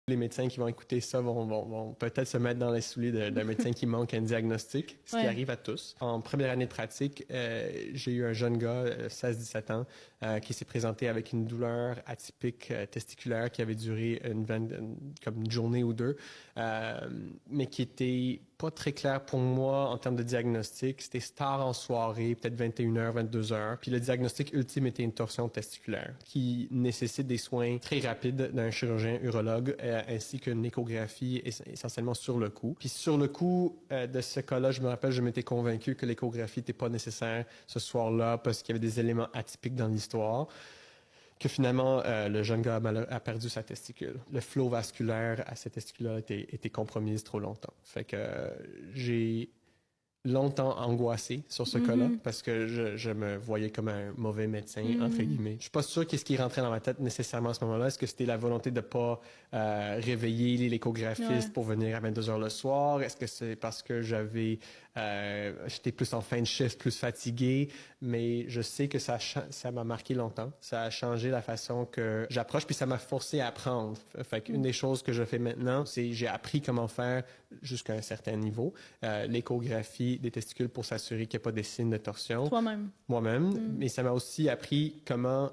Les médecins qui vont écouter ça vont peut-être se mettre dans les souliers d'un médecin qui manque un diagnostic, ce qui arrive à tous. En première année de pratique, j'ai eu un jeune gars, 16-17 ans, qui s'est présenté avec une douleur atypique testiculaire qui avait duré comme une journée ou deux, mais qui était pas très clair pour moi en termes de diagnostic. C'était tard en soirée, peut-être 21h, 22h. Puis le diagnostic ultime était une torsion testiculaire qui nécessite des soins très rapides d'un chirurgien urologue ainsi qu'une échographie essentiellement sur le coup. Puis sur le coup de ce cas-là, je me rappelle, je m'étais convaincu que l'échographie n'était pas nécessaire ce soir-là parce qu'il y avait des éléments atypiques dans l'histoire. Que finalement, le jeune gars a perdu sa testicule. Le flot vasculaire à cette testicule-là était compromis trop longtemps. Fait que j'ai longtemps angoissé sur ce cas-là parce que je me voyais comme un mauvais médecin, entre guillemets. Je suis pas sûr qu'est-ce qui rentrait dans ma tête nécessairement à ce moment-là. Est-ce que c'était la volonté de pas réveiller l'échographiste pour venir à 22h le soir? Est-ce que c'est parce que j'étais plus en fin de shift, plus fatigué? Mais je sais que ça m'a marqué longtemps. Ça a changé la façon que j'approche, puis ça m'a forcé à apprendre. Fait qu'une des choses que je fais maintenant, c'est j'ai appris comment faire jusqu'à un certain niveau l'échographie des testicules pour s'assurer qu'il n'y a pas des signes de torsion. Toi-même. Moi-même. Mais ça m'a aussi appris comment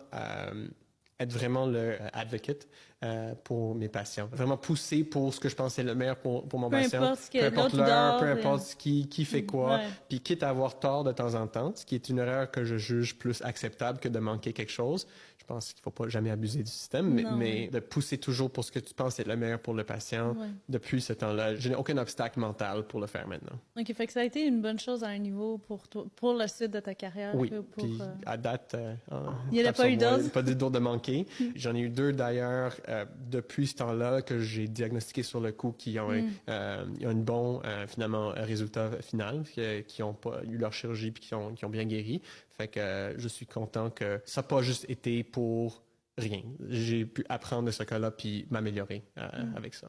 être vraiment le advocate pour mes patients. Vraiment pousser pour ce que je pense est le meilleur pour mon patient. Peu importe l'heure, peu importe qui fait quoi. Puis quitte à avoir tort de temps en temps, ce qui est une erreur que je juge plus acceptable que de manquer quelque chose. Je pense qu'il ne faut pas jamais abuser du système, mais de pousser toujours pour ce que tu penses être le meilleur pour le patient. Depuis ce temps-là, je n'ai aucun obstacle mental pour le faire maintenant. OK, fait que ça a été une bonne chose à un niveau pour toi, pour le suite de ta carrière. Oui, puis à date, il n'y en a pas eu d'autres? Pas d'autres de manquer. J'en ai eu deux d'ailleurs depuis ce temps-là que j'ai diagnostiqué sur le coup qui ont un bon finalement résultat final, qui ont pas eu leur chirurgie puis qui ont bien guéri. Fait que je suis content que ça n'a pas juste été pour rien. J'ai pu apprendre de ce cas-là puis m'améliorer avec ça.